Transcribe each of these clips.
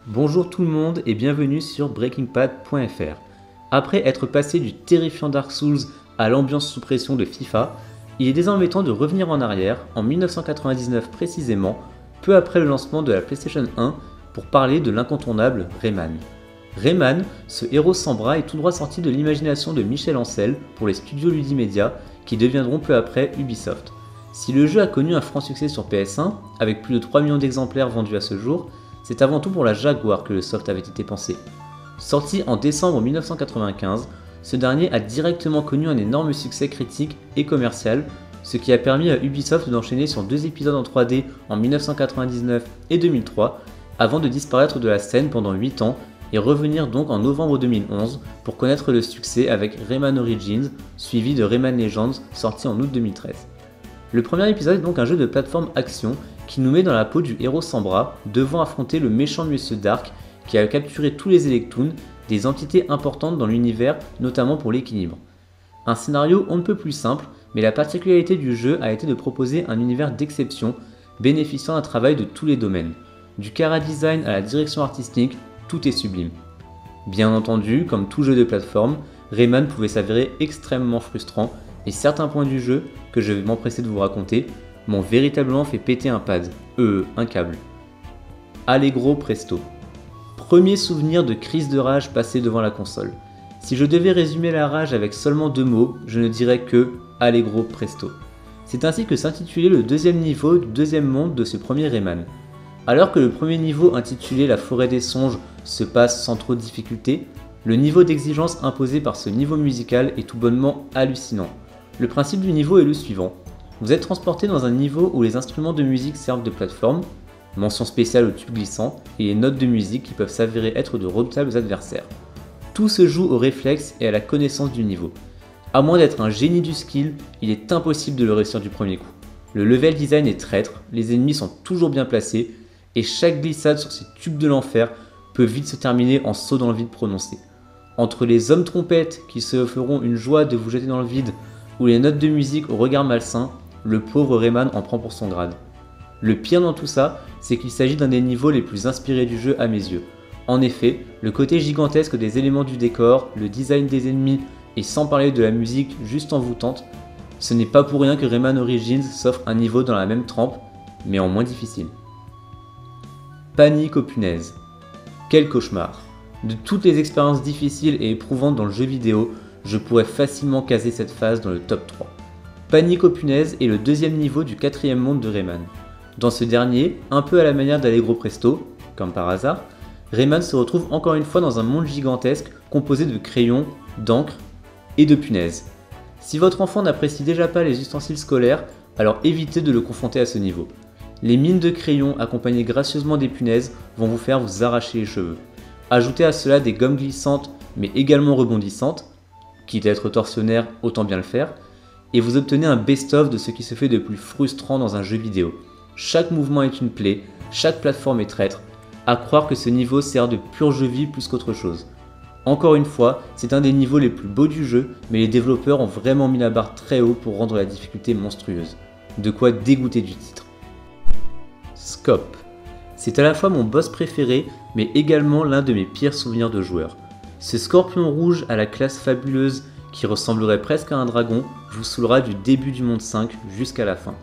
Bonjour tout le monde et bienvenue sur BreakingPad.fr. Après être passé du terrifiant Dark Souls à l'ambiance sous pression de FIFA, il est désormais temps de revenir en arrière, en 1999 précisément, peu après le lancement de la PlayStation 1, pour parler de l'incontournable Rayman. Rayman, ce héros sans bras est tout droit sorti de l'imagination de Michel Ancel pour les studios Ludimedia qui deviendront peu après Ubisoft. Si le jeu a connu un franc succès sur PS1, avec plus de 3 millions d'exemplaires vendus à ce jour, c'est avant tout pour la Jaguar que le soft avait été pensé. Sorti en décembre 1995, ce dernier a directement connu un énorme succès critique et commercial, ce qui a permis à Ubisoft d'enchaîner sur 2 épisodes en 3D en 1999 et 2003, avant de disparaître de la scène pendant 8 ans et revenir donc en novembre 2011 pour connaître le succès avec Rayman Origins, suivi de Rayman Legends sorti en août 2013. Le premier épisode est donc un jeu de plateforme action qui nous met dans la peau du héros sans bras, devant affronter le méchant Monsieur Dark qui a capturé tous les Electoons, des entités importantes dans l'univers, notamment pour l'équilibre. Un scénario on ne peut plus simple, mais la particularité du jeu a été de proposer un univers d'exception, bénéficiant d'un travail de tous les domaines. Du chara-design à la direction artistique, tout est sublime. Bien entendu, comme tout jeu de plateforme, Rayman pouvait s'avérer extrêmement frustrant, et certains points du jeu, que je vais m'empresser de vous raconter, m'ont véritablement fait péter un pad, un câble. Allegro Presto. Premier souvenir de crise de rage passée devant la console. Si je devais résumer la rage avec seulement 2 mots, je ne dirais que Allegro Presto. C'est ainsi que s'intitulait le deuxième niveau du deuxième monde de ce premier Rayman. Alors que le premier niveau intitulé La Forêt des Songes se passe sans trop de difficultés, le niveau d'exigence imposé par ce niveau musical est tout bonnement hallucinant. Le principe du niveau est le suivant. Vous êtes transporté dans un niveau où les instruments de musique servent de plateforme, mention spéciale aux tubes glissants et les notes de musique qui peuvent s'avérer être de redoutables adversaires. Tout se joue au réflexe et à la connaissance du niveau. À moins d'être un génie du skill, il est impossible de le réussir du premier coup. Le level design est traître, les ennemis sont toujours bien placés, et chaque glissade sur ces tubes de l'enfer peut vite se terminer en saut dans le vide prononcé. Entre les hommes trompettes qui se feront une joie de vous jeter dans le vide, ou les notes de musique au regard malsain, le pauvre Rayman en prend pour son grade. Le pire dans tout ça, c'est qu'il s'agit d'un des niveaux les plus inspirés du jeu à mes yeux. En effet, le côté gigantesque des éléments du décor, le design des ennemis, et sans parler de la musique juste envoûtante, ce n'est pas pour rien que Rayman Origins s'offre un niveau dans la même trempe, mais en moins difficile. Panique aux punaises. Quel cauchemar! De toutes les expériences difficiles et éprouvantes dans le jeu vidéo, je pourrais facilement caser cette phase dans le top 3. Panique aux punaises est le deuxième niveau du quatrième monde de Rayman. Dans ce dernier, un peu à la manière d'Allegro Presto, comme par hasard, Rayman se retrouve encore une fois dans un monde gigantesque composé de crayons, d'encre et de punaises. Si votre enfant n'apprécie déjà pas les ustensiles scolaires, alors évitez de le confronter à ce niveau. Les mines de crayons accompagnées gracieusement des punaises vont vous faire vous arracher les cheveux. Ajoutez à cela des gommes glissantes mais également rebondissantes, quitte à être tortionnaire, autant bien le faire, et vous obtenez un best-of de ce qui se fait de plus frustrant dans un jeu vidéo. Chaque mouvement est une plaie, chaque plateforme est traître, à croire que ce niveau sert de pur jeu vie plus qu'autre chose. Encore une fois, c'est un des niveaux les plus beaux du jeu, mais les développeurs ont vraiment mis la barre très haut pour rendre la difficulté monstrueuse. De quoi dégoûter du titre. Scope. C'est à la fois mon boss préféré, mais également l'un de mes pires souvenirs de joueur. Ce scorpion rouge à la classe fabuleuse qui ressemblerait presque à un dragon vous saoulera du début du monde 5 jusqu'à la fin.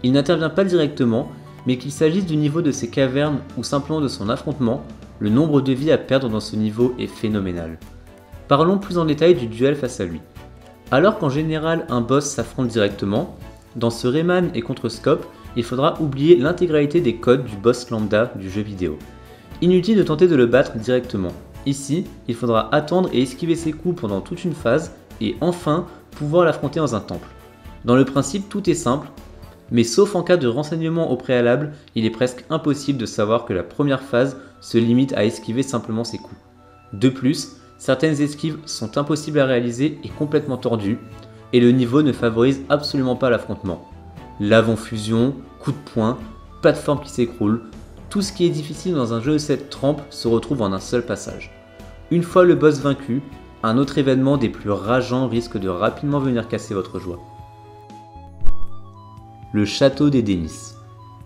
Il n'intervient pas directement, mais qu'il s'agisse du niveau de ses cavernes ou simplement de son affrontement, le nombre de vies à perdre dans ce niveau est phénoménal. Parlons plus en détail du duel face à lui. Alors qu'en général un boss s'affronte directement, dans ce Rayman et contre Scope, il faudra oublier l'intégralité des codes du boss lambda du jeu vidéo. Inutile de tenter de le battre directement. Ici, il faudra attendre et esquiver ses coups pendant toute une phase et enfin pouvoir l'affronter dans un temple. Dans le principe, tout est simple, mais sauf en cas de renseignement au préalable, il est presque impossible de savoir que la première phase se limite à esquiver simplement ses coups. De plus, certaines esquives sont impossibles à réaliser et complètement tordues, et le niveau ne favorise absolument pas l'affrontement. L'avant-fusion, coup de poing, plateforme qui s'écroule, tout ce qui est difficile dans un jeu de cette trempe se retrouve en un seul passage. Une fois le boss vaincu, un autre événement des plus rageants risque de rapidement venir casser votre joie. Le château des Dénices.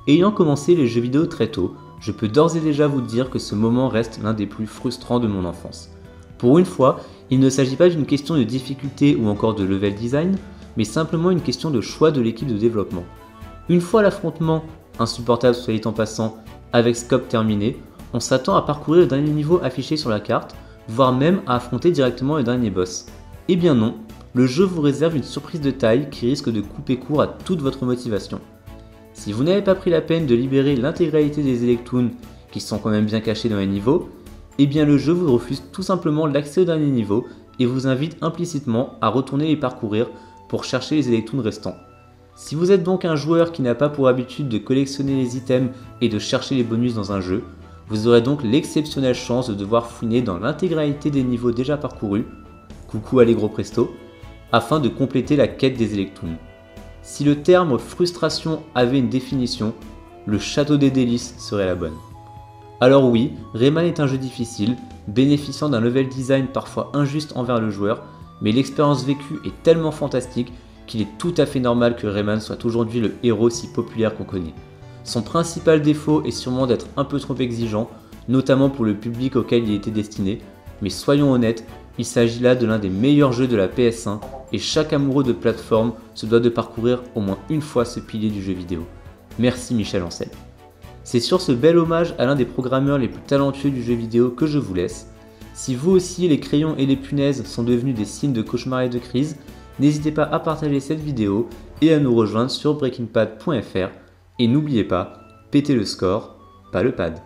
Ayant commencé les jeux vidéo très tôt, je peux d'ores et déjà vous dire que ce moment reste l'un des plus frustrants de mon enfance. Pour une fois, il ne s'agit pas d'une question de difficulté ou encore de level design, mais simplement une question de choix de l'équipe de développement. Une fois l'affrontement, insupportable soit dit en passant, avec scope terminé, on s'attend à parcourir le dernier niveau affiché sur la carte, voire même à affronter directement le dernier boss. Eh bien non, le jeu vous réserve une surprise de taille qui risque de couper court à toute votre motivation. Si vous n'avez pas pris la peine de libérer l'intégralité des Electoons, qui sont quand même bien cachés dans les niveaux, eh bien le jeu vous refuse tout simplement l'accès au dernier niveau et vous invite implicitement à retourner les parcourir pour chercher les Electoons restants. Si vous êtes donc un joueur qui n'a pas pour habitude de collectionner les items et de chercher les bonus dans un jeu, vous aurez donc l'exceptionnelle chance de devoir fouiner dans l'intégralité des niveaux déjà parcourus, coucou Allegro Presto, afin de compléter la quête des Electoons. Si le terme frustration avait une définition, le château des délices serait la bonne. Alors oui, Rayman est un jeu difficile, bénéficiant d'un level design parfois injuste envers le joueur, mais l'expérience vécue est tellement fantastique qu'il est tout à fait normal que Rayman soit aujourd'hui le héros si populaire qu'on connaît. Son principal défaut est sûrement d'être un peu trop exigeant, notamment pour le public auquel il était destiné, mais soyons honnêtes, il s'agit là de l'un des meilleurs jeux de la PS1 et chaque amoureux de plateforme se doit de parcourir au moins une fois ce pilier du jeu vidéo. Merci Michel Ancel. C'est sur ce bel hommage à l'un des programmeurs les plus talentueux du jeu vidéo que je vous laisse. Si vous aussi les crayons et les punaises sont devenus des signes de cauchemar et de crise, n'hésitez pas à partager cette vidéo et à nous rejoindre sur breakingpad.fr et n'oubliez pas, pétez le score, pas le pad.